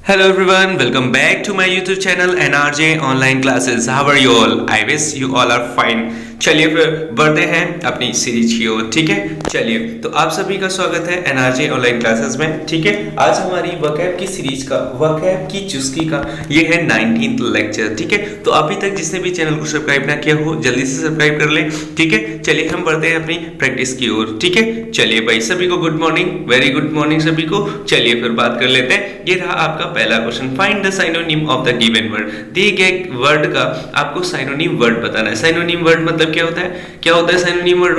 Hello everyone, welcome back to my YouTube channel NRJ Online Classes. How are you all? I wish you all are fine. चलिए फिर बढ़ते हैं अपनी series की ओर, ठीक है। चलिए तो आप सभी का स्वागत है एनआरजे ऑनलाइन क्लासेस में, ठीक है। आज हमारी वोकैब की सीरीज का वोकैब की चुस्की का ये है 19th लेक्चर, ठीक है। तो अभी तक जिसने भी चैनल को सब्सक्राइब ना किया हो जल्दी से सब्सक्राइब कर ले, ठीक है। चलिए हम बढ़ते हैं अपनी प्रैक्टिस की ओर, ठीक है। चलिए भाई सभी को good morning, very good morning सभी को। चलिए फिर बात कर लेते हैं। ये रहा आपका पहला question, find the synonym of the given word. दिए गए वर्ड का आपको साइनोनिम वर्ड बताना है। साइनोनिम वर्ड मतलब क्या होता है? क्या होता है साइनोनिम वर्ड?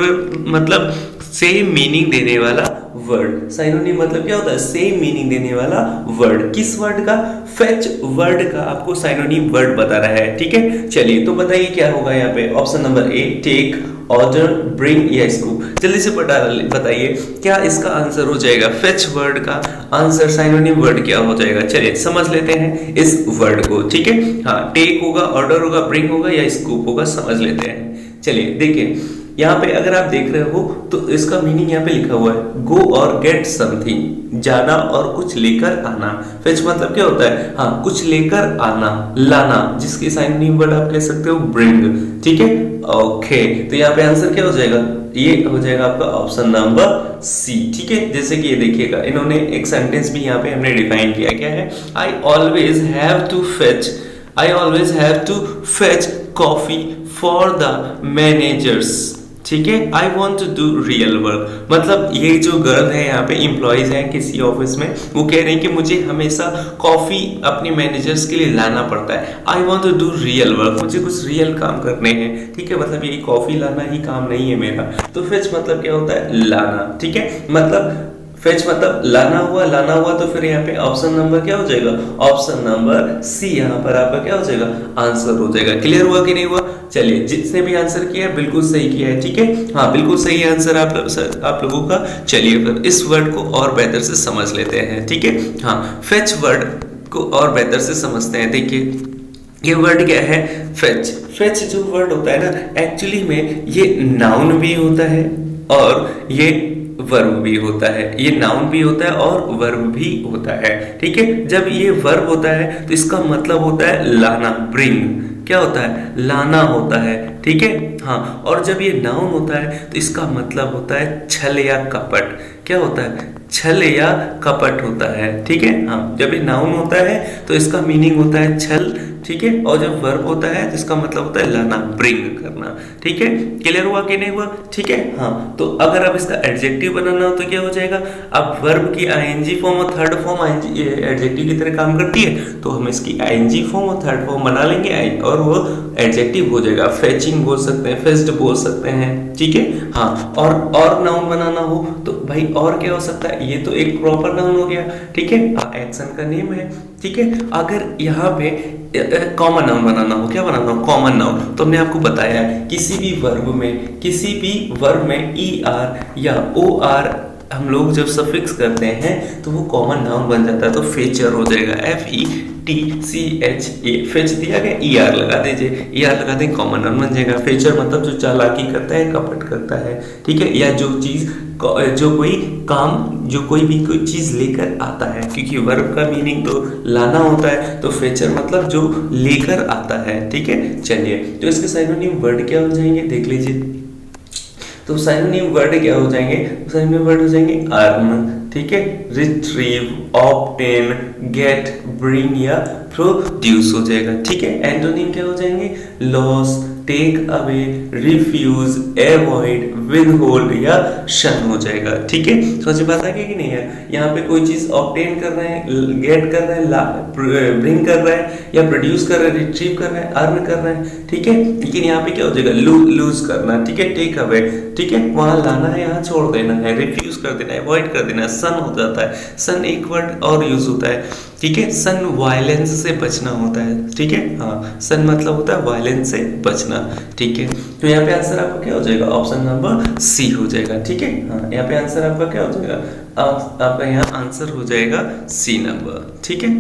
मतलब सेम मीनिंग देने वाला वर्ड। साइनोनिम मतलब क्या होता है? सेम मीनिंग देने वाला वर्ड। किस वर्ड का? फेच वर्ड का आपको साइनोनिम वर्ड बताना है, ठीक है। चलिए तो बताइए क्या होगा यहाँ पे। Option number A, take, order, bring या स्कूप। जल्दी से बताइए क्या इसका आंसर हो जाएगा। फेच वर्ड का आंसर साइनोनिम वर्ड क्या हो जाएगा? चलिए समझ लेते हैं इस वर्ड को, ठीक है। हाँ, टेक होगा, ऑर्डर होगा, ब्रिंग होगा या स्कूप होगा, समझ लेते हैं। चलिए देखिए यहाँ पे अगर आप देख रहे हो तो इसका मीनिंग यहाँ पे लिखा हुआ है गो और गेट समथिंग, जाना और कुछ लेकर आना। फेच मतलब क्या होता है? हाँ, कुछ लेकर आना, लाना, जिसकी साइनोनिम वर्ड आप कह सकते हो ब्रिंग, ठीक है। ओके, तो यहाँ पे आंसर क्या हो जाएगा? ये हो जाएगा आपका ऑप्शन नंबर सी, ठीक है। जैसे कि ये देखिएगा, इन्होंने एक सेंटेंस भी यहाँ पे हमने डिफाइन किया, क्या है? I always have to fetch coffee for the managers, ठीक है। I want to do real work, मतलब ये जो गर्ल है यहाँ पे एम्प्लॉयज है किसी ऑफिस में, वो कह रहे हैं कि मुझे हमेशा कॉफी अपने मैनेजर्स के लिए लाना पड़ता है। I want to do real work, मुझे कुछ रियल काम करने हैं, ठीक है। मतलब ये कॉफी लाना ही काम नहीं है मेरा। तो फेच मतलब क्या होता है? लाना, ठीक है। मतलब फेच मतलब लाना हुआ तो फिर यहाँ पे ऑप्शन नंबर क्या हो जाएगा? ऑप्शन नंबर सी यहाँ पर आपका क्या हो जाएगा? आंसर हो जाएगा। क्लियर हुआ कि नहीं हुआ? चलिए जिसने भी आंसर किया बिल्कुल सही किया है, ठीक है। हाँ, बिल्कुल सही आंसर आप लोगों का। चलिए फिर इस वर्ड को और बेहतर से समझ लेते हैं, ठीक है। हाँ, फेच वर्ड को और बेहतर से समझते हैं। देखिए ये वर्ड क्या है? फेच। फेच जो वर्ड होता है ना, एक्चुअली में ये नाउन भी होता है और ये वर्ब भी होता है। ये नाउन भी होता है और वर्ब भी होता है, ठीक है। जब ये वर्ब होता है तो इसका मतलब होता है लाना, ब्रिंग। क्या होता है? लाना होता है, ठीक है। हाँ, और जब ये नाउन होता है तो इसका मतलब होता है छल या कपट। क्या होता है? छल या कपट होता है, ठीक है। हाँ, जब ये नाउन होता है तो इसका मीनिंग होता है छल, ठीक है। और जब वर्ब होता है तो इसका मतलब होता है लाना, ब्रिंग करना, ठीक है। क्लियर हुआ कि नहीं हुआ? ठीक है। हाँ, तो अगर अब इसका एडजेक्टिव बनाना हो तो क्या हो जाएगा? अब वर्ब की आईएनजी फॉर्म और थर्ड फॉर्म एडजेक्टिव की तरह काम करती है, तो हम इसकी आईएनजी फॉर्म और थर्ड फॉर्म बना लेंगे और वो एडजेक्टिव हो जाएगा। फेचिंग बोल सकते हैं, फेच्ड बोल सकते हैं, ठीक है। हाँ, और नाउन बनाना हो तो भाई और क्या हो सकता है? ये तो एक प्रॉपर नाउन हो गया, ठीक है। एक्शन का नेम है, ठीक है। अगर यहाँ पे कॉमन नाउन बनाना हो, क्या बनाना हो? Common noun. तो हमने आपको बताया किसी भी वर्ब में ई आर या ओ आर हम लोग जब सफिक्स करते हैं तो वो कॉमन नाउन बन जाता है। तो फेचर हो जाएगा FETCHA, फेच दिया गया, ER लगा दीजिए, ER लगा दें, कॉमन नाउन बन जाएगा। फेचर मतलब जो चालाकी करता है, कपट करता है, ठीक है। या जो कोई भी चीज लेकर आता है, क्योंकि वर्ब का मीनिंग तो लाना होता है, तो फेचर मतलब जो लेकर आता है, ठीक है। चलिए तो इसके साइनोनिम वर्ड क्या हो जाएंगे देख लीजिए। तो साइनोनिम वर्ड क्या हो जाएंगे? साइनोनिम वर्ड हो जाएंगे अर्न, ठीक है, रिट्रीव, ऑब्टेन, गेट, ब्रिंग या प्रोड्यूस हो जाएगा, ठीक है। एंटोनिम क्या हो जाएंगे? Loss, take away, refuse, avoid, withhold या शन हो जाएगा, ठीक है। समझ बात आ गई कि नहीं है? यहाँ पे कोई चीज ऑब्टेन कर रहे हैं, गेट कर रहे हैं, ब्रिंग कर रहा है या प्रोड्यूस कर रहे हैं, रिट्रीव कर रहे हैं, अर्न कर रहे हैं, ठीक है। लेकिन यहाँ पे क्या हो जाएगा? लूज करना, ठीक है, टेक अवे, ठीक है, वहां लाना है, यहाँ छोड़ देना है, रिफ्यूज कर देना है, अवॉइड कर देना है, सन हो जाता है। सन एक वर्ड और यूज होता है, ठीक है। सन वायलेंस से बचना होता है, ठीक है। हाँ, सन मतलब होता है वायलेंस से बचना, ठीक है। तो यहाँ पे आंसर आपका क्या हो जाएगा? ऑप्शन नंबर सी हो जाएगा, ठीक है। हाँ, यहाँ पे आंसर आपका क्या हो जाएगा? आपका यहाँ आंसर हो जाएगा सी नंबर, ठीक है।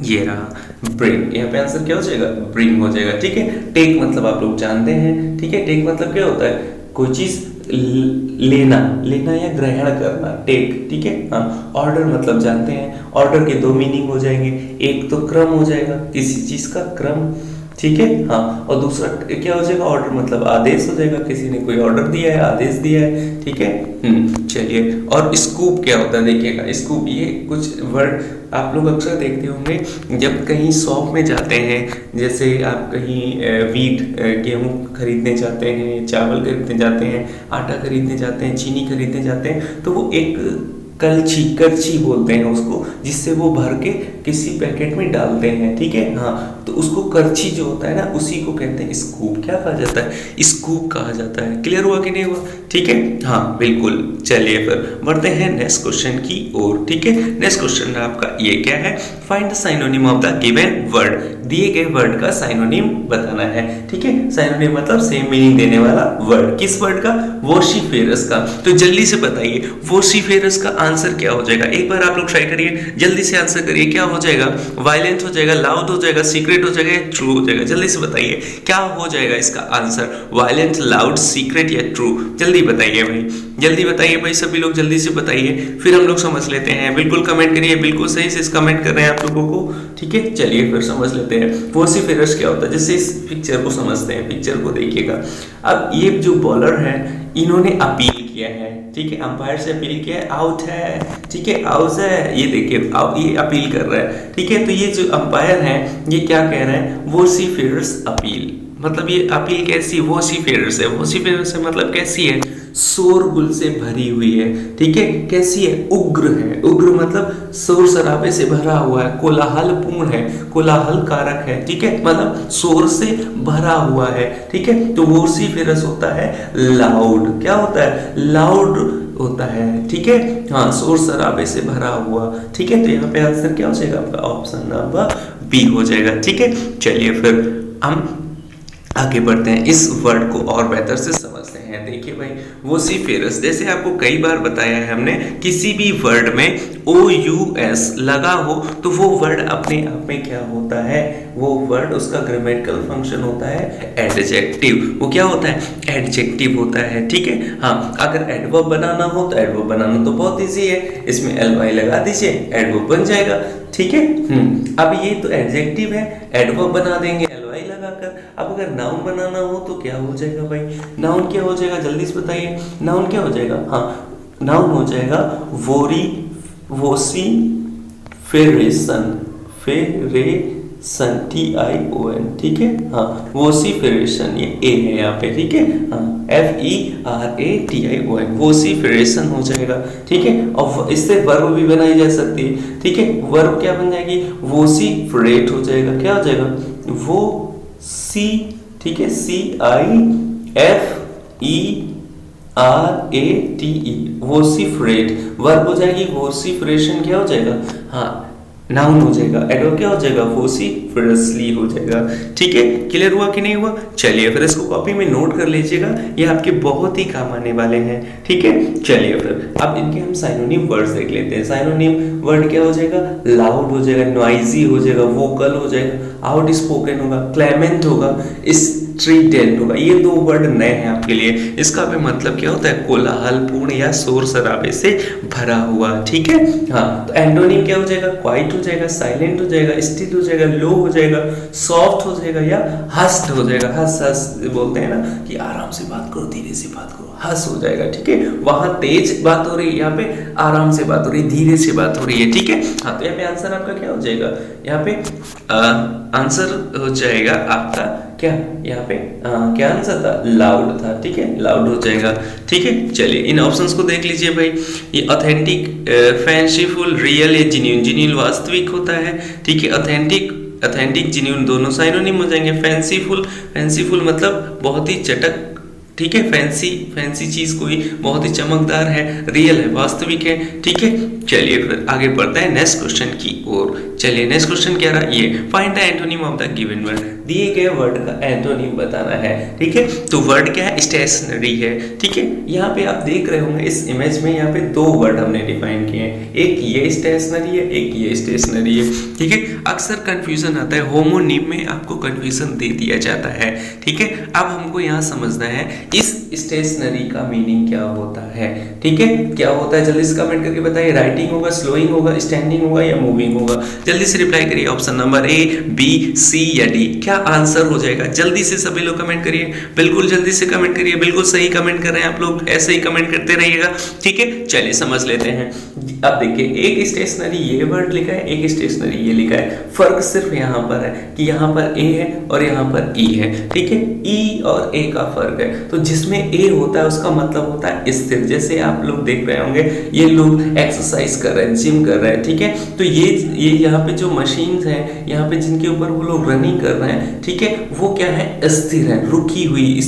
ये रहा ब्रिंग, यहाँ पे आंसर क्या हो जाएगा? ब्रिंग हो जाएगा, ठीक है। टेक मतलब आप लोग जानते हैं, ठीक है। टेक मतलब क्या होता है? कोई चीज लेना, लेना या ग्रहण करना, टेक, ठीक है। हाँ, ऑर्डर मतलब जानते हैं, ऑर्डर के दो मीनिंग हो जाएंगे, एक तो क्रम हो जाएगा, किसी चीज का क्रम, ठीक है। हाँ, और दूसरा क्या हो जाएगा, ऑर्डर मतलब आदेश हो जाएगा, किसी ने कोई ऑर्डर दिया है, आदेश दिया है, ठीक है। चलिए, और स्कूप क्या होता है देखिएगा, स्कूप ये कुछ वर्ड आप लोग अक्सर देखते होंगे जब कहीं शॉप में जाते हैं, जैसे आप कहीं वीट गेहूं खरीदने जाते हैं, चावल खरीदने जाते हैं, आटा खरीदने जाते हैं, चीनी खरीदने जाते हैं, तो वो एक करछी बोलते हैं उसको, जिससे वो भर के किसी पैकेट में डालते हैं, ठीक है। हाँ, तो उसको करछी जो होता है ना, उसी को कहते हैं स्कूप। क्या कहा जाता है, स्कूप कहा जाता है। क्लियर हुआ कि नहीं हुआ, ठीक है। हाँ बिल्कुल, चलिए फिर बढ़ते हैं नेक्स्ट क्वेश्चन की ओर, ठीक है। नेक्स्ट क्वेश्चन आपका ये क्या है, find the synonym of the given word, दिए गए वर्ड का साइनोनिम बताना है, ठीक है। साइनोनिम मतलब सेम मीनिंग देने वाला वर्ड, किस वर्ड का, वोसिफेरस का। तो जल्दी से बताइए वोसिफेरस का आंसर क्या हो जाएगा, एक बार आप लोग ट्राई करिए, जल्दी से आंसर करिए, क्या हो जाएगा, वायलेंट हो जाएगा, लाउड हो जाएगा, सीक्रेट हो जाएगा या ट्रू हो जाएगा, जल्दी से बताइए क्या हो जाएगा इसका आंसर, वायलेंट, लाउड, सीक्रेट या ट्रू, जल्दी बताइए भाई, जल्दी बताइए भाई, सभी लोग जल्दी से बताइए, फिर हम लोग समझ लेते हैं। बिल्कुल कमेंट करिए, बिल्कुल सही से कमेंट कर रहे हैं आप लोगों को, ठीक है। चलिए फिर समझ लेते हैं वोसिफेरस क्या होता है, जैसे इस पिक्चर को समझते हैं, पिक्चर को देखिएगा। अब ये जो बॉलर है, इन्होंने अपील किया है, ठीक है, अंपायर से अपील किया है, आउट है, ठीक है, आउट है, ये देखिए ये अपील कर रहा है, ठीक है। तो ये जो अंपायर है ये क्या कह रहे हैं, वोसिफेरस अपील, मतलब ये अपील कैसी, वोसिफेरस है, वोसिफेरस है मतलब कैसी है, शोरगुल से भरी हुई है, ठीक है। कैसी है, उग्र है, उग्र मतलब शोर शराबे से भरा हुआ है, कोलाहलपूर्ण है, कोलाहल कारक है, ठीक है, मतलब शोर से भरा हुआ है, ठीक है। तो वोसिफेरस होता है लाउड, क्या होता है, लाउड होता है, ठीक है। हाँ, शोर शराबे से भरा हुआ, ठीक है। तो यहाँ पे आंसर क्या हो जाएगा आपका, ऑप्शन नंबर बी हो जाएगा, ठीक है। चलिए फिर हम आगे बढ़ते हैं, इस वर्ड को और बेहतर से समझते हैं। देखिए भाई, वोसिफेरस, जैसे आपको कई बार बताया है हमने, किसी भी वर्ड में OUS लगा हो तो वो वर्ड अपने आप में क्या होता है, वो वर्ड उसका ग्रामेटिकल फंक्शन होता है एडजेक्टिव। वो क्या होता है, एडजेक्टिव होता है, ठीक है। हाँ, अगर एडवर्ब बनाना हो तो एडवर्ब बनाना तो बहुत इजी है, इसमें ly लगा दीजिए, एडवर्ब बन जाएगा, ठीक है। अब ये तो एडजेक्टिव है, एडवर्ब बना देंगे ly लगाकर। अब अगर नाउन बनाना हो तो क्या हो जाएगा भाई, नाउन क्या हो जाएगा, जल्दी से बताइए, नाउन क्या हो जाएगा, हाँ नाउन हो जाएगा वोसिफेरेशन, TION, ठीक है। हाँ, वोसिफेरेशन, ये ए है यहाँ पे, ठीक है। हाँ, FERATION, वोसिफेरेशन हो जाएगा, ठीक है। और इससे वर्ब भी बनाई जा सकती है, ठीक है। वर्ब क्या बन जाएगी, वोसिफरेट हो जाएगा, क्या हो जाएगा, वो सी, ठीक है, CIFERATE, वोसिफरेट, वर्ब हो जाएगी, वोसिफरेशन क्या हो जाएगा, हाँ नाउन हो जाएगा, एडवर्ब क्या हो जाएगा, वोसिफरसली हो जाएगा, ठीक है। क्लियर हुआ कि नहीं हुआ, चलिए फिर इसको कॉपी में नोट कर लीजिएगा, ये आपके बहुत ही काम आने वाले हैं, ठीक है। चलिए फिर अब इनके हम साइनोनिम वर्ड्स देख लेते हैं। साइनोनिम वर्ड क्या हो जाएगा, लाउड हो जाएगा, नॉइजी हो जाएगा, वोकल हो जाएगा, आउट स्पोकन होगा, क्लेमेंट होगा, स्ट्रीडेंट होगा। ये दो वर्ड नए हैं आपके लिए, इसका भी मतलब क्या होता है, कोलाहलपूर्ण या शोर शराबे से भरा हुआ, ठीक है। हाँ, तो एंटोनिम क्या हो जाएगा, क्वाइट हो जाएगा, साइलेंट हो जाएगा, स्टिल हो जाएगा, लो हो जाएगा, सॉफ्ट हो जाएगा या हस्ड हो जाएगा। हस बोलते हैं ना कि आराम से बात करो, धीरे से बात करो, हस हो जाएगा, ठीक है। वहां तेज बात हो रही है, यहाँ पे आराम से बात हो रही है, धीरे से बात हो रही है, ठीक है। हाँ, तो यहाँ पे आंसर आपका क्या हो जाएगा, यहाँ पे आंसर हो जाएगा आपका क्या, यहाँ पे क्या आंसर था, लाउड था, ठीक है, लाउड हो जाएगा, ठीक है। चलिए इन ऑप्शंस को देख लीजिए भाई, ये ऑथेंटिक, फैंसीफुल, रियल या जेन्युइन, जेन्युइन वास्तविक होता है, ठीक है। ऑथेंटिक जेन्युइन दोनों साइनोनिम हो जाएंगे। फैंसीफुल मतलब बहुत ही चटक, ठीक है, फैंसी चीज कोई बहुत ही चमकदार है, रियल है, वास्तविक है, ठीक है। चलिए फिर आगे बढ़ते हैं नेक्स्ट क्वेश्चन की ओर। चलिए नेक्स्ट क्वेश्चन क्या रहा, ये find the antonym of the given word, दिए गए वर्ड का एंटोनिम बताना है, ठीक है। तो वर्ड क्या है, स्टेशनरी है, ठीक है। यहाँ पे आप देख रहे होंगे इस इमेज में, यहाँ पे दो वर्ड हमने डिफाइन किए हैं, एक ये स्टेशनरी है, एक ये स्टेशनरी है, ठीक है। अक्सर कंफ्यूजन आता है, होमोनिम में आपको कंफ्यूजन दे दिया जाता है, ठीक है। अब हमको यहाँ समझना है इस स्टेशनरी का मीनिंग क्या होता है, ठीक है, क्या होता है, जल्दी से कमेंट करके बताइए। राइटिंग होगा, स्लोइंग होगा, स्टैंडिंग होगा या मूविंग होगा? जल्दी से रिप्लाई करिए, ऑप्शन नंबर ए, बी, सी या डी, क्या आंसर हो जाएगा? जल्दी से सभी लोग कमेंट करिए, बिल्कुल जल्दी से कमेंट करिए, बिल्कुल सही कमेंट कर रहे हैं आप लोग, ऐसे ही कमेंट करते रहिएगा, ठीक है। चलिए समझ लेते हैं। अब देखिए, एक स्टेशनरी ये वर्ड लिखा है, एक स्टेशनरी ये लिखा है। फर्क सिर्फ यहाँ पर है कि यहाँ पर ए है और यहाँ पर ई है, ठीक है। ई और ए का फर्क है। तो जिसमें ए होता है उसका मतलब होता है स्थिर। जैसे आप लोग देख रहे होंगे ये लोग एक्सरसाइज कर रहे हैं, जिम कर रहे हैं, ठीक है। तो ये यहाँ पे जो मशीन्स हैं, यहाँ पे जिनके ऊपर वो लोग रनिंग कर रहे हैं, ठीक है, वो क्या है, स्थिर है, रुकी हुई,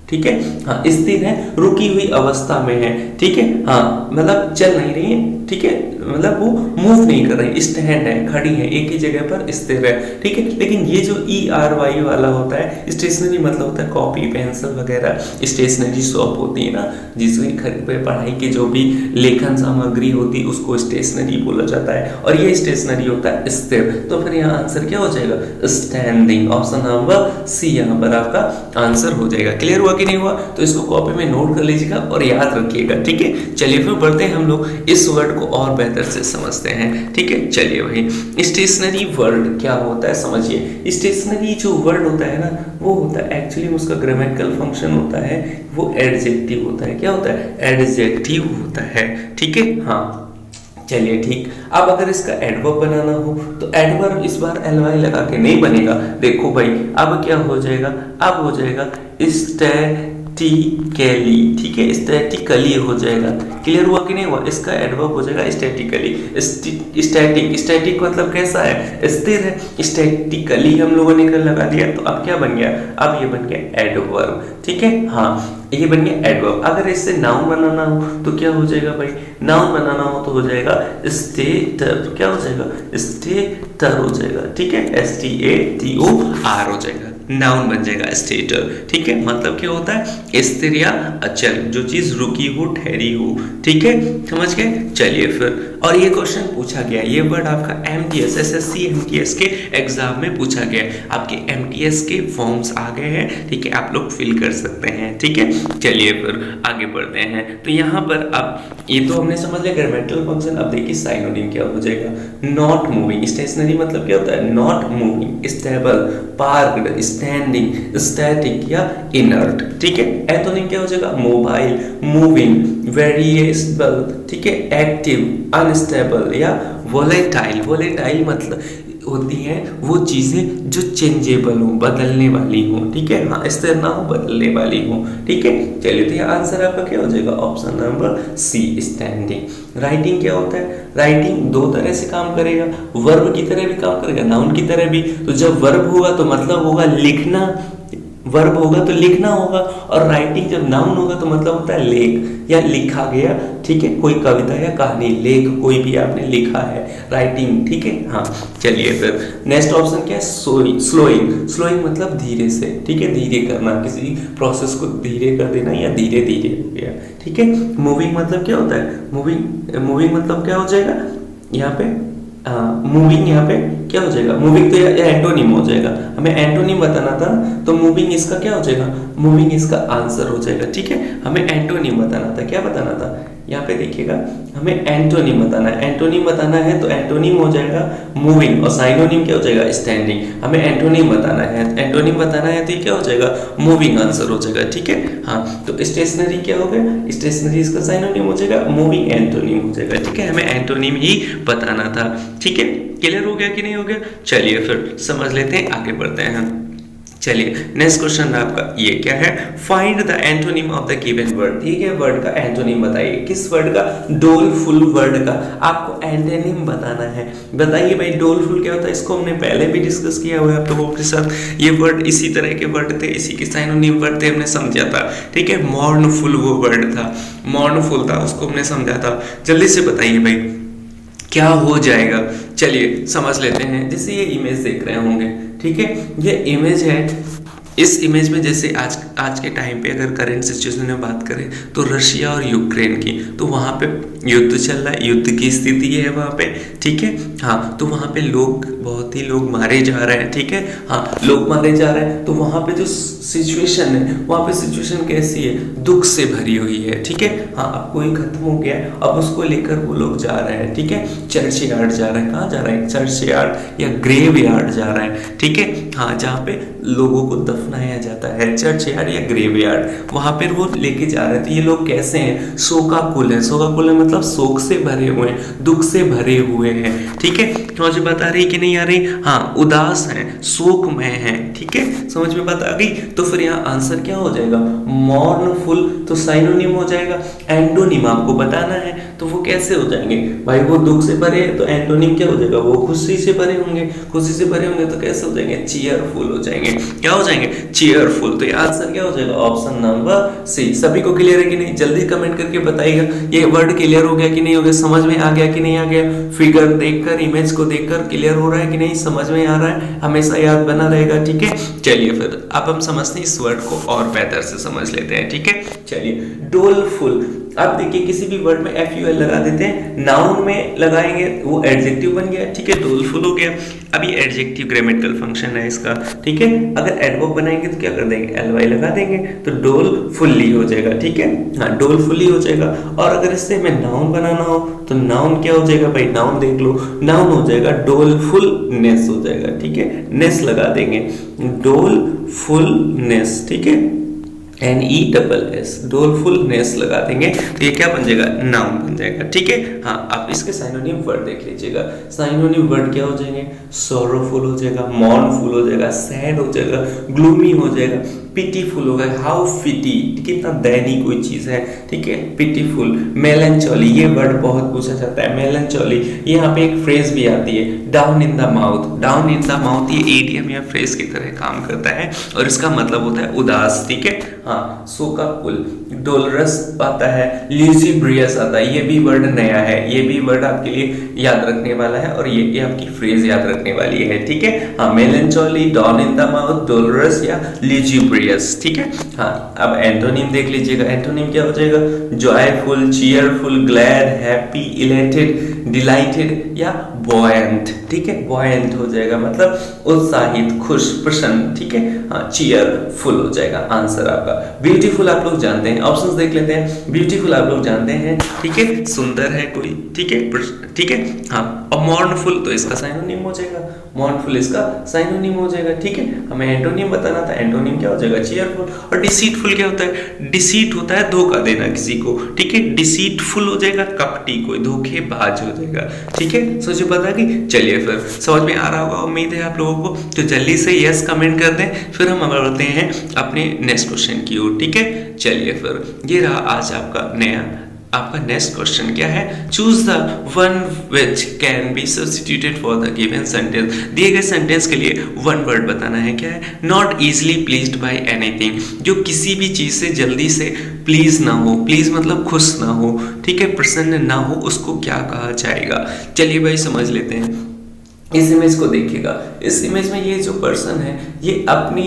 ठीक है, हाँ, स्थिर है, रुकी हुई अवस्था में है, ठीक है, हाँ, मतलब चल नहीं रही है, ठीक है, मतलब वो मूव नहीं कर रही, स्टैंड है, खड़ी है, एक ही जगह पर स्थिर है, ठीक है। लेकिन ये जो ERY वाला होता है, स्टेशनरी मतलब होता है कॉपी पेंसिल वगैरह, स्टेशनरी शॉप होती है ना, जिसमें घर पे पढ़ाई की जो भी लेखन सामग्री होती है उसको स्टेशनरी बोला जाता है, और ये स्टेशनरी होता है स्थिर। तो फिर यहाँ आंसर क्या हो जाएगा, स्टैंडिंग, ऑप्शन नंबर सी यहाँ पर आपका आंसर हो जाएगा। क्लियर हुआ कि नहीं हुआ? तो इसको कॉपी में नोट कर लीजिएगा और याद रखिएगा, ठीक है। चलिए फिर बढ़ते हैं हम लोग इस वर्ड को और बेहतर से समझते हैं, ठीक है। चलिए भाई, स्टेशनरी वर्ड क्या होता है समझिए। स्टेशनरी जो वर्ड होता है ना, वो होता है एक्चुअली उसका ग्रामेटिकल फंक्शन होता है, वो एडजेक्टिव होता है। क्या होता है? एडजेक्टिव होता है, ठीक है, हाँ। चलिए ठीक, अब अगर इसका एडवर्ब बनाना हो तो एडवर्ब इस बार ly लगा के नहीं बनेगा। देखो भाई, अब क्या हो जाएगा, अब हो जाएगा स्टैटिकली, ठीक है, स्टैटिकली हो जाएगा। क्लियर हुआ कि नहीं हुआ? इसका एडवर्ब हो जाएगा स्टैटिकली। स्टैटिक, स्टैटिक मतलब कैसा है, स्थिर है। स्टैटिकली हम लोगों ने लगा दिया, तो अब क्या बन गया, अब ये बन गया एडवर्ब, ठीक है, हाँ, ये बन गया एडवर्ब। अगर इससे नाउन बनाना हो तो क्या हो जाएगा भाई, नाउन बनाना हो तो हो जाएगा स्टेटर, क्या हो जाएगा, स्टेटर हो जाएगा, ठीक है, STATOR हो जाएगा, नाउन बन जाएगा स्टेटर, ठीक है। मतलब क्या होता है, स्थिर या अचल, जो चीज रुकी हो, ठहरी हो, ठीक है, समझ गए। चलिए फिर, और ये क्वेश्चन पूछा गया, ये वर्ड आपका MTS SSC MTS के एग्जाम में पूछा गया। आपके MTS के फॉर्म्स आ गए हैं, ठीक है, आप लोग फिल कर सकते हैं, ठीक है। चलिए फिर आगे बढ़ते हैं। तो यहाँ पर अब ये तो हमने समझ लिया ग्रामेटिकल फंक्शन। अब देखिए साइनोनिम क्या हो जाएगा, नॉट मूविंग। स्टेशनरी मतलब क्या होता है, not moving, stable, parked, standing, static या इनर्ट, ठीक है। एंटोनिम क्या हो जाएगा, मोबाइल, मूविंग, वेरिएबल, ठीक है, एक्टिव, अनस्टेबल या वोलेटाइल। वोलेटाइल मतलब होती हैं वो चीजें जो चेंजेबल हो, बदलने वाली हो, ठीक है, हाँ, स्थिर ना हो, बदलने वाली हो, ठीक है। चलिए, तो ये आंसर आपका क्या हो जाएगा, option number C, standing. Writing क्या होता है, राइटिंग दो तरह से काम करेगा, वर्ब की तरह भी काम करेगा, नाउन की तरह भी। तो जब वर्ब होगा तो मतलब होगा लिखना, वर्ब होगा तो लिखना होगा, और राइटिंग जब नाउन होगा तो मतलब होता है लेख या लिखा गया, ठीक है, कोई कविता या कहानी, लेख कोई भी आपने लिखा है, राइटिंग, ठीक है, हाँ। चलिए फिर नेक्स्ट ऑप्शन क्या है, स्लोइंग। स्लोइंग मतलब धीरे से, ठीक है, धीरे करना, किसी प्रोसेस को धीरे कर देना या धीरे धीरे हो गया, ठीक है। मूविंग मतलब क्या होता है, मूविंग मतलब क्या हो जाएगा यहाँ पे, मूविंग यहाँ पे क्या हो जाएगा, मूविंग तो एंटोनिम हो जाएगा, हमें एंटोनिम बताना था, तो मूविंग इसका क्या हो जाएगा, मूविंग इसका आंसर हो जाएगा, ठीक है। हमें एंटोनिम बताना था, क्या बताना था, यहाँ पे देखिएगा, हमें एंटोनिम बताना है। एंटोनिम बताना है तो एंटोनिम हो जाएगा मूविंग, और साइनोनिम क्या हो जाएगा, स्टैंडिंग। हमें एंटोनिम बताना है, एंटोनिम बताना है तो ये क्या हो जाएगा, मूविंग आंसर हो जाएगा, ठीक है, हाँ। तो स्टेशनरी क्या हो गया, स्टेशनरी इसका साइनोनिम हो जाएगा, मूविंग एंटोनिम हो जाएगा, ठीक है। हमें एंटोनिम ही बताना था, ठीक है। क्लियर हो गया कि नहीं हो गया? चलिए फिर समझ लेते हैं, आगे बढ़ते हैं। चलिए नेक्स्ट क्वेश्चन आपका ये क्या है, find the antonym of the given word. ठीक है, वर्ड का एंटोनिम बताइए, किस वर्ड का, डोलफुल वर्ड का आपको एंटोनिम बताना है। बताइए भाई डोलफुल क्या होता है, इसको हमने पहले भी डिस्कस किया हुआ है आप लोगों के साथ। ये वर्ड इसी तरह के वर्ड थे, इसी के साइनोनिम वर्ड थे, हमने समझा था। ठीक है, मॉर्नफुल वो वर्ड था, मॉर्नफुल था, उसको हमने समझा था। जल्दी से बताइए भाई क्या हो जाएगा। चलिए समझ लेते हैं। जैसे ये इमेज देख रहे होंगे, ठीक है, ये इमेज है, इस इमेज में जैसे आज के टाइम पे अगर करंट सिचुएशन में बात करें तो रशिया और यूक्रेन की, तो वहाँ पे युद्ध चल रहा है, युद्ध की स्थिति है वहाँ पे, ठीक है। हाँ, तो वहाँ पे बहुत ही लोग मारे जा रहे हैं, ठीक है। हाँ, लोग मारे जा रहे हैं, तो वहाँ पे जो सिचुएशन है, वहाँ पे सिचुएशन कैसी है, दुख से भरी हुई है, ठीक है। हाँ, अब कोई खत्म हो गया, अब उसको लेकर वो लोग जा रहे हैं, ठीक है। चर्च यार्ड जा रहे हैं, कहाँ जा रहे हैं, चर्च यार्ड या ग्रेव यार्ड जा रहे हैं, ठीक है। हाँ, जहाँ पे लोगों को दफनाया जाता है, चर्च यार्ड या ग्रेव यार्ड, वहां पर वो लेके जा रहे हैं। तो ये लोग कैसे हैं, शोकाकुल है। शोकाकुल है मतलब शोक से भरे हुए हैं, दुख से भरे हुए हैं, ठीक है। समझ में बात आ रही कि नहीं आ रही? हाँ, उदास हैं, शोकमय हैं, ठीक है। समझ में बात आ गई? तो फिर यहाँ आंसर क्या हो जाएगा, मॉर्नफुल। तो साइनोनिम हो जाएगा। एंटोनिम आपको बताना है, तो वो कैसे हो जाएंगे भाई, वो दुख से भरे हैं, तो एंटोनिम क्या हो जाएगा, वो खुशी से भरे होंगे। खुशी से भरे होंगे तो कैसे हो जाएंगे, चीयरफुल हो जाएंगे। क्या हो जाएंगे, चीयरफुल। तो ये आंसर क्या हो जाएगा, ऑप्शन नंबर सी। सभी को क्लियर है कि नहीं, जल्दी कमेंट करके बताइएगा। ये वर्ड क्लियर हो गया कि नहीं हो गया, समझ में आ गया कि नहीं आ गया, फिगर देखकर, इमेज को देखकर क्लियर हो रहा है कि नहीं, समझ में आ रहा है, हमेशा याद बना रहेगा, ठीक है। चलिए फिर अब हम समझते हैं इस वर्ड को और बेहतर से समझ लेते हैं, ठीक है। चलिए, डोलफुल। आप देखिए किसी भी वर्ड में FUL लगा देते हैं, नाउन में लगाएंगे वो एडजेक्टिव बन गया, ठीक है, डोलफुल हो गया। अभी एडजेक्टिव ग्रामेटिकल फंक्शन है इसका, ठीक है। अगर एडवर्ब बनाएंगे तो क्या कर देंगे, LY लगा देंगे, तो डोलफुली हो जाएगा, ठीक है। हाँ, डोलफुली हो जाएगा। और अगर इससे हमें नाउन बनाना हो तो नाउन क्या हो जाएगा भाई, नाउन देख लो, नाउन हो जाएगा डोलफुलनेस हो जाएगा, ठीक है। नेस लगा देंगे, डोलफुलनेस, ठीक है, NESS, डोलफुलनेस लगा देंगे, तो ये क्या बन जाएगा, नाउन बन जाएगा, ठीक है। हाँ, आप इसके साइनोनिम वर्ड देख लीजिएगा। साइनोनिम वर्ड क्या हो जाएंगे, सोरोफुल हो जाएगा, मॉर्नफुल हो जाएगा, सैड हो जाएगा, ग्लूमी हो जाएगा, पिटीफुल होगा, हाउ पिटी, कितना दयनीय कोई चीज है, ठीक है, पिटीफुल। मेलनचोली, ये वर्ड बहुत पूछा जाता है, मेलनचोली। यहाँ पे एक फ्रेज भी आती है, down in the mouth. Down in the mouth ये इडियम या फ्रेज की तरह काम करता है और इसका मतलब होता है उदास, ठीक है। हाँ, शोकाकुल। डोलरस आता है, ल्यूसिब्रियस आता है, ये भी वर्ड नया है, ये भी वर्ड आपके लिए याद रखने वाला है और ये आपकी फ्रेज याद रखने वाली है, ठीक है। हाँ, melancholy, down in the mouth, dolorous या ल्यूसिब्रियस, ठीक है। हाँ, अब एंटोनिम देख लीजिएगा। एंटोनिम क्या हो जाएगा, joyful, cheerful, glad, happy, elated, dilated या बॉयंट, ठीक है। बॉयंट हो जाएगा मतलब उत्साहित, खुश, प्रसन्न, ठीक है। हाँ, चीयरफुल हो जाएगा आंसर आपका। ब्यूटीफुल आप लोग जानते हैं, ऑप्शंस देख लेते हैं। ब्यूटीफुल आप लोग जानते हैं, ठीक है, सुंदर है कोई, ठीक है, ठीक है। हाँ, और मॉर्नफुल तो इसका साइनोनिम हो जाएगा, मॉर्नफुल इसका साइनोनिम हो जाएगा, ठीक है। हमें एंटोनिम बताना था, एंटोनिम क्या हो जाएगा, चीयरफुल। और डिसीटफुल क्या होता है, डिसीट होता है धोखा देना किसी को, ठीक है। डिसीटफुल हो जाएगा कपटी, कोई धोखेबाज हो जाएगा, ठीक है। सोचिए पता कि, चलिए फिर समझ में आ रहा होगा, उम्मीद है आप लोगों को। तो जल्दी से यस कमेंट कर दें, फिर हम बढ़ते हैं अपने नेक्स्ट क्वेश्चन की ओर, ठीक है। चलिए फिर ये रहा आज आपका नेक्स्ट क्वेश्चन क्या है, choose the one which can be substituted for the given sentence. दिए गए सेंटेंस के लिए वन वर्ड बताना है, क्या है, not easily pleased by anything, जो किसी भी चीज से जल्दी से प्लीज ना हो, प्लीज मतलब खुश ना हो, ठीक है, प्रसन्न ना हो, उसको क्या कहा जाएगा। चलिए भाई समझ लेते हैं। इस इमेज को देखिएगा, इस इमेज में ये जो पर्सन है ये अपनी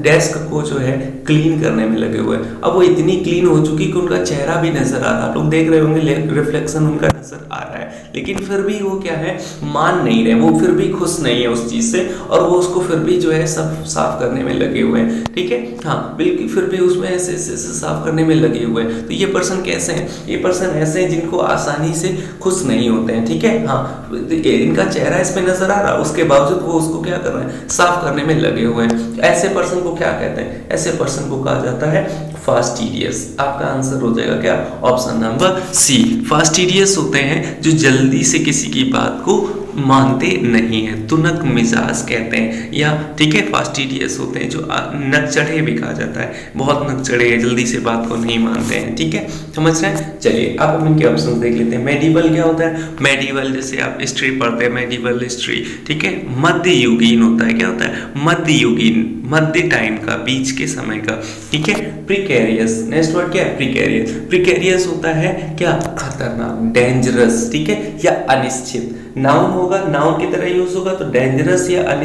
डेस्क को जो है क्लीन करने में लगे हुए हैं। अब वो इतनी क्लीन हो चुकी कि उनका चेहरा भी नजर आ रहा है, आप लोग देख रहे होंगे, रिफ्लेक्शन उनका नजर आ रहा है, लेकिन फिर भी वो क्या है, मान नहीं रहे, वो फिर भी खुश नहीं है उस चीज से, और वो उसको फिर भी जो है सब साफ करने में लगे हुए हैं, ठीक है। हाँ, बिल्कुल, फिर भी उसमें ऐसे साफ करने में लगे हुए हैं। तो ये पर्सन कैसे हैं, ये पर्सन ऐसे हैं जिनको आसानी से खुश नहीं होते हैं, ठीक है। हाँ, इनका चेहरा इस पे नजर आ रहा, उसके बावजूद वो उसको क्या कर रहे हैं, साफ करने में लगे हुए हैं। ऐसे पर्सन को क्या कहते हैं, ऐसे पर्सन को कहा जाता है फास्टिडियस। आपका आंसर हो जाएगा क्या, ऑप्शन नंबर सी। फास्टिडियस होते हैं जो जल्दी से किसी की बात को मानते नहीं है, तुनक मिजाज कहते हैं, या ठीक है, फास्टिडियस होते हैं जो नकचढ़े भी कहा जाता है, बहुत नकचढ़े हैं, जल्दी से बात को नहीं मानते हैं, ठीक है, समझ रहे हैं। चलिए अब हम इनके ऑप्शन देख लेते हैं। मेडिवल क्या होता है, मेडिवल जैसे आप हिस्ट्री पढ़ते हैं, मेडिवल हिस्ट्री, ठीक है। मध्ययुगीन होता है, क्या होता है, मध्ययुगीन, मध्य टाइम का, बीच के समय का, ठीक है। प्रिकेरियस, नेक्स्ट वर्ड क्या है, प्रिकेरियस। प्रिकेरियस होता है क्या, खतरनाक, डेंजरस, ठीक है, या अनिश्चित। नाउन हो होगा, नाउन की तरह यूज होगा तो डेंजरस या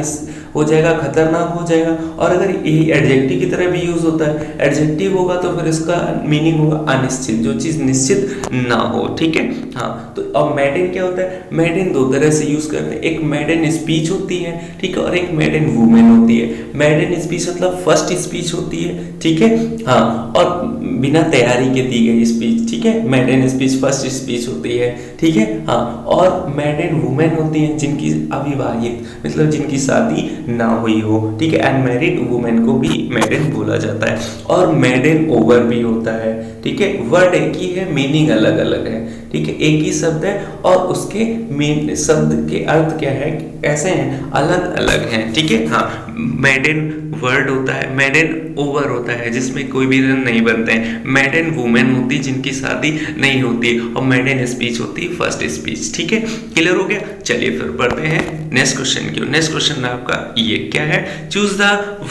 हो जाएगा, खतरनाक हो जाएगा। और अगर ये एडजेक्टिव की तरह भी यूज होता है, एडजेक्टिव होगा तो फिर इसका मीनिंग होगा अनिश्चित, जो चीज निश्चित ना हो, ठीक है। हाँ, तो अब मेड क्या होता है, मेड दो तरह से यूज करते हैं, एक मेड इन स्पीच होती है, ठीक है, और एक मेड इन वुमेन होती है। मेड इन स्पीच मतलब फर्स्ट स्पीच होती है, ठीक है, हाँ, और बिना तैयारी के दी गई स्पीच, ठीक है, made in speech first speech होती है, ठीक है, हाँ। और मेड इन वुमेन होती है जिनकी अविवाहित, मतलब जिनकी शादी ना हुई हो, ठीक है, अनमैरिड वुमेन को भी मेड इन बोला जाता है। और मेड इन ओवर भी होता है, ठीक है, वर्ड एक ही है, मीनिंग अलग अलग है, ठीक है, एक ही शब्द है और उसके मीन शब्द के अर्थ क्या है, कैसे हैं, अलग अलग हैं, ठीक है, हाँ। मेड इन वर्ड होता है, मेड इन ओवर होता है जिसमें कोई भी रन नहीं बनते हैं, मेड इन वुमेन होती है जिनकी शादी नहीं होती, और मेड इन स्पीच होती है फर्स्ट स्पीच, ठीक है, क्लियर हो गया। चलिए फिर पढ़ते हैं नेक्स्ट क्वेश्चन की। नेक्स्ट क्वेश्चन आपका ये क्या है, चूज द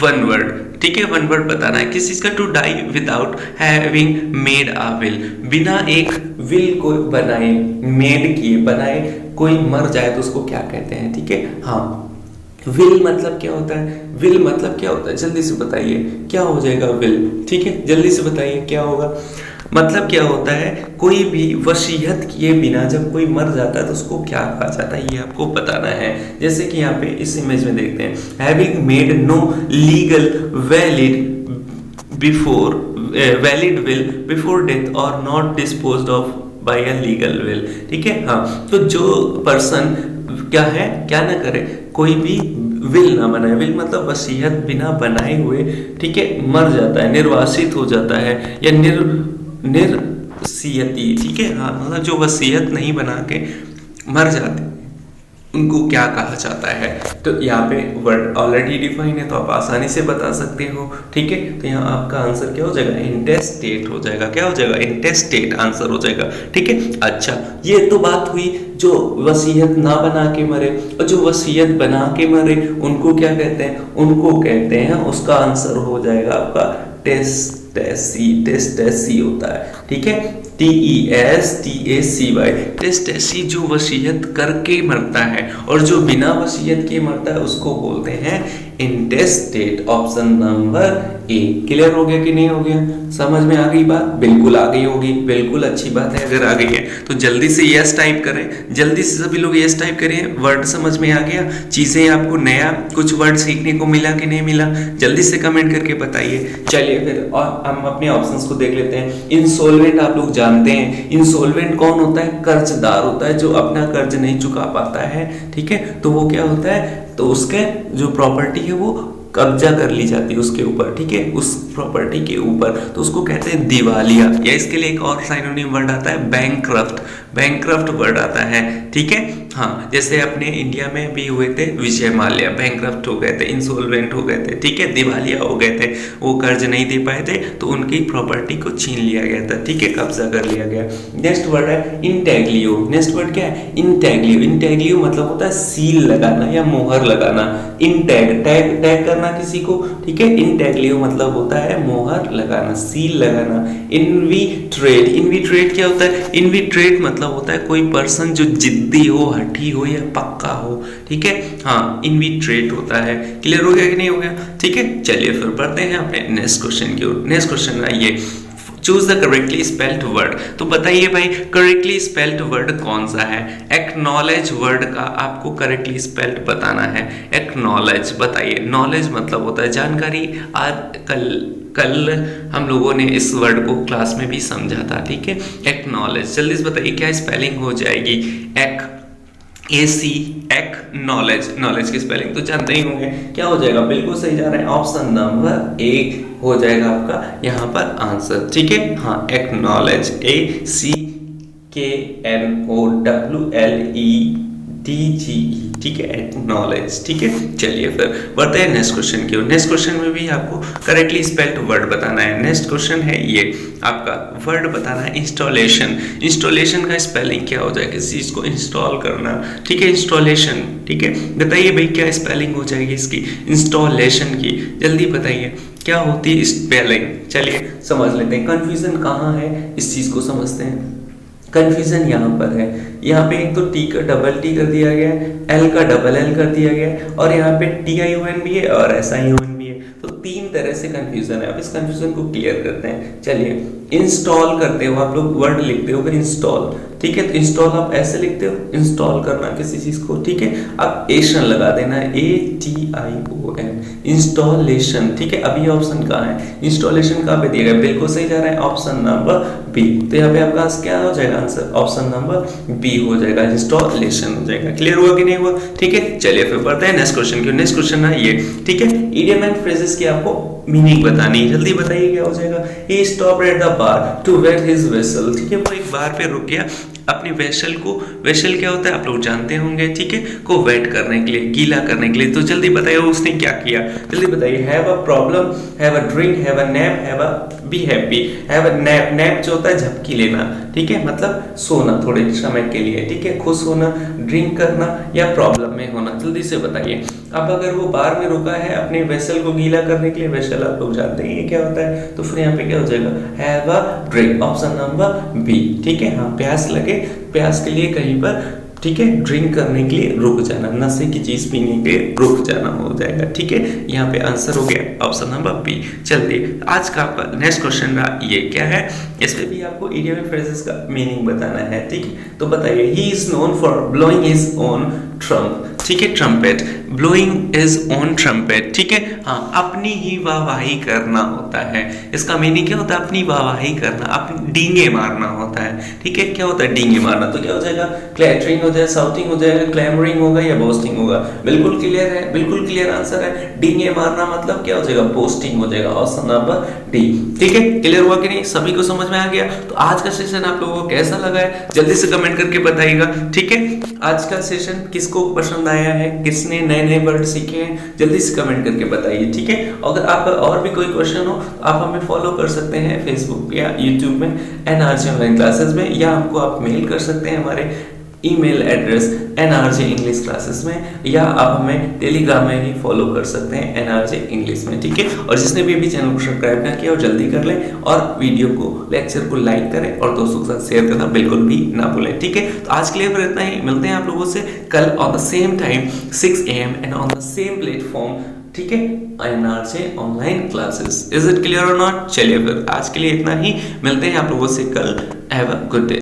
वन वर्ड, ठीक है, वन वर्ड बताना है किस चीज का, to die without having made a will, बिना एक विल को बनाए, मेड किए, बनाए कोई मर जाए तो उसको क्या कहते हैं, ठीक है, हाँ। विल मतलब क्या होता है, विल मतलब क्या होता है, जल्दी से बताइए क्या हो जाएगा विल, ठीक है, जल्दी से बताइए क्या होगा। मतलब क्या होता है, कोई भी वसीयत किए बिना जब कोई मर जाता है तो उसको क्या कहा जाता है, ये आपको बताना है। जैसे कि यहाँ पे इस इमेज में देखते हैं, having made no legal valid will before death और not disposed of by a legal will, ठीक है, हाँ। तो जो पर्सन क्या है, क्या ना करे, कोई भी विल ना बनाए, विल मतलब वसीयत बिना बनाए हुए, ठीक है, मर जाता है, निर्वासित हो जाता है, या निर्सियती, ठीक है, हाँ, मतलब जो वसीयत नहीं बना के मर जाते उनको क्या कहा जाता है। तो यहाँ पे वर्ड ऑलरेडी डिफाइन है तो आप आसानी से बता सकते हो, ठीक है। तो यहाँ आपका आंसर क्या हो जाएगा, इंटेस्टेट हो जाएगा, क्या हो जाएगा, इंटेस्टेट आंसर हो जाएगा, ठीक है। अच्छा, ये तो बात हुई जो वसीयत ना बना के मरे, और जो वसीयत बना के मरे उनको क्या कहते हैं, उनको कहते हैं, उसका आंसर हो जाएगा आपका टेस्टेसी होता है, ठीक है, TESTACY, टेस्टेसी, जो वसीयत करके मरता है, और जो बिना वसीयत के मरता है उसको बोलते हैं intestate. Option number A. Clear हो गया कि नहीं हो गया, समझ में आ गई बात, बिल्कुल आ गई होगी, बिल्कुल अच्छी बात है। अगर आ गई है तो जल्दी से यस टाइप करें, जल्दी से सभी लोग यस टाइप करें। वर्ड समझ में आ गया, चीजें आपको नया कुछ वर्ड सीखने को मिला कि नहीं मिला, जल्दी से कमेंट करके बताइए। चलिए फिर और हम अपने ऑप्शंस को देख लेते हैं। इंसॉल्वेंट आप लोग जानते हैं, इंसॉल्वेंट कौन होता है, कर्जदार होता है, जो अपना कर्ज नहीं चुका पाता है, ठीक है। तो वो क्या होता है, तो उसके जो प्रॉपर्टी है वो कब्जा कर ली जाती है उसके ऊपर, ठीक है, उस प्रॉपर्टी के ऊपर, तो उसको कहते हैं दिवालिया। या इसके लिए एक और साइनोनिम वर्ड आता है बैंकक्रफ्ट, बैंकक्रफ्ट वर्ड आता है, ठीक है, हाँ। जैसे अपने इंडिया में भी हुए थे विजय माल्या, बैंकक्रफ्ट हो गए थे, इंसॉल्वेंट हो गए थे, ठीक है, दिवालिया हो गए थे, वो कर्ज नहीं दे पाए थे तो उनकी प्रॉपर्टी को छीन लिया गया था, ठीक है, कब्जा कर लिया गया। नेक्स्ट वर्ड है इंटैग्लियो। नेक्स्ट वर्ड क्या है, इंटैग्लियो। इंटैग्लियो मतलब होता है सील लगाना या मोहर लगाना, टैग करना किसी को, ठीक है। इंटैग्लियो मतलब होता है मोहर लगाना, सील लगाना। इनविट्रेट, इनविट्रेट क्या होता है, इनविट्रेट मतलब होता है कोई पर्सन जो जिद्दी हो, हठी हो या पक्का हो, ठीक है, हाँ, इनविट्रेट होता है। क्लियर हो गया कि नहीं हो गया, ठीक है। चलिए फिर बढ़ते हैं अपने नेक्स्ट क्वेश्चन की ओर। नेक्स्ट क्वेश्चन है ये, choose the correctly spelled word. तो बताइए भाई करेक्टली स्पेल्ड वर्ड कौन सा है। एक्नॉलेज वर्ड का आपको करेक्टली स्पेल्ड बताना है। एक्नॉलेज बताइए, नॉलेज मतलब होता है जानकारी। आज कल हम लोगों ने इस वर्ड को क्लास में भी समझा था, ठीक है। एक्नॉलेज, जल्दी से बताइए क्या स्पेलिंग हो जाएगी। एक्नॉलेज, नॉलेज की स्पेलिंग तो जानते ही होंगे, क्या हो जाएगा, बिल्कुल सही जा रहे हैं, ऑप्शन नंबर ए हो जाएगा आपका यहाँ पर आंसर, ठीक है, हाँ। एक्नॉलेज, ACKNOWLEDGE, ठीक है, एक्नॉलेज, ठीक है। चलिए फिर बढ़ते हैं नेक्स्ट क्वेश्चन की ओर। नेक्स्ट क्वेश्चन में भी आपको करेक्टली स्पेल्ड वर्ड बताना है। नेक्स्ट क्वेश्चन है ये, आपका वर्ड बताना है इंस्टॉलेशन। इंस्टॉलेशन का स्पेलिंग क्या हो जाएगा, किसी चीज को इंस्टॉल करना, ठीक है, इंस्टॉलेशन, ठीक है। बताइए भाई क्या स्पेलिंग हो जाएगी इसकी, इंस्टॉलेशन की, जल्दी बताइए क्या होती है स्पेलिंग। चलिए समझ लेते हैं, कंफ्यूजन कहाँ है इस चीज को समझते हैं। कंफ्यूजन यहाँ पर है, यहाँ पे एक तो टी का डबल टी कर दिया गया है, एल का डबल एल कर दिया गया है, और यहाँ पे TION भी है और SION भी है, तो तीन तरह से कंफ्यूजन है। अब इस कंफ्यूजन को क्लियर करते हैं। चलिए, इंस्टॉल करते हो आप लोग, वर्ड लिखते हो इंस्टॉल, ठीक है, तो इंस्टॉल आप ऐसे लिखते हो, इंस्टॉल करना किसी चीज को, ठीक है, अब एशन लगा देना है, ATION, इंस्टॉलेशन, ठीक है। अभी ऑप्शन कहाँ है, इंस्टॉलेशन कहाँ पे दिया गया, बिल्कुल सही जा रहा है, ऑप्शन नंबर बी। तो यहाँ पे आपका क्या हो जाएगा आंसर, ऑप्शन नंबर बी हो जाएगा, इंस्टॉलेशन हो जाएगा। क्लियर हुआ कि नहीं हुआ, ठीक है। चलिए फिर बढ़ते हैं नेक्स्ट क्वेश्चन की। नेक्स्ट क्वेश्चन है ये, ठीक है, इडियम एंड फ्रेजेस की आपको मीनिंग बतानी है, जल्दी बताइए क्या हो जाएगा। He stopped at the bar to wet his vessel, ठीक है, वो एक बार पे रुक गया अपनी वेसल को, वेसल क्या होता है आप लोग जानते होंगे, ठीक है, को वेट करने के लिए, गीला करने के लिए। तो जल्दी बताइए उसने क्या किया, जल्दी बताइए। Have a problem, have a drink, have a nap, have a be happy. Have a nap, nap जो होता है झपकी लेना, ठीक है, मतलब सोना थोड़े समय के लिए, ठीक है, खुश होना, ड्रिंक करना या प्रॉब्लम में होना, जल्दी से बताइए। अब अगर वो बार में रुका है अपने वेसल को गीला करने के लिए, वेसल आप लोग जानते हैं ये क्या होता है, तो फिर यहाँ पे क्या हो जाएगा, have a drink, option number B, ठीक है। हाँ, प्यास लगे, प्यास के लिए कहीं पर, ठीक है, ड्रिंक करने के लिए रुक जाना, नशे की चीज पीने के लिए रुक जाना हो जाएगा, ठीक है। यहाँ पे आंसर हो गया ऑप्शन नंबर बी। चलिए, आज का आपका नेक्स्ट क्वेश्चन रहा, ये क्या है, इसमें भी आपको इडियम एंड फ्रेजेस का मीनिंग बताना है, ठीक है। तो बताइए, he is known for blowing his own Trump, ठीक है, trumpet, blowing is on trumpet, ठीक है। हाँ, अपनी ही वाहवाही करना होता है, इसका मीनिंग क्या होता है, अपनी वाहवाही करना, अपनी डींगे मारना होता है, ठीक है। क्या होता है डींगे मारना, तो क्या हो जाएगा, क्लैटरिंग हो जाए, साउटिंग हो जाएगा, क्लैमरिंग होगा या बोस्टिंग होगा। बिल्कुल क्लियर है, बिल्कुल क्लियर आंसर है, डींगे मारना मतलब क्या हो जाएगा, बोस्टिंग हो जाएगा, ऑप्शन नंबर डी, ठीक है। क्लियर हुआ कि नहीं, सभी को समझ में आ गया। तो आज का सेशन आप लोगों को कैसा लगा है, जल्दी से कमेंट करके बताइएगा, ठीक है। आज का सेशन किसको पसंद आया है, किसने नए नए वर्ड सीखे हैं, जल्दी से कमेंट करके बताइए, ठीक है। अगर आपका और भी कोई क्वेश्चन हो तो आप हमें फॉलो कर सकते हैं फेसबुक या यूट्यूब में, NRJ ऑनलाइन क्लासेस में, या हमको आप मेल कर सकते हैं हमारे email address NRJ English classes में, या आप हमें टेलीग्राम में भी फॉलो कर सकते हैं NRJ इंग्लिश में, ठीक है। और जिसने भी अभी चैनल को सब्सक्राइब ना किया और जल्दी कर लें, और वीडियो को, लेक्चर को लाइक करें और दोस्तों के साथ शेयर करना बिल्कुल भी ना भूलें, ठीक है। तो आज के लिए फिर इतना ही, मिलते हैं आप लोगों से कल on the same time 6 AM and on the same platform, ठीक है, NRJ online classes. Is it clear और नॉट। चलिए फिर आज के लिए इतना ही, मिलते हैं आप लोगों से कल। Have a good day.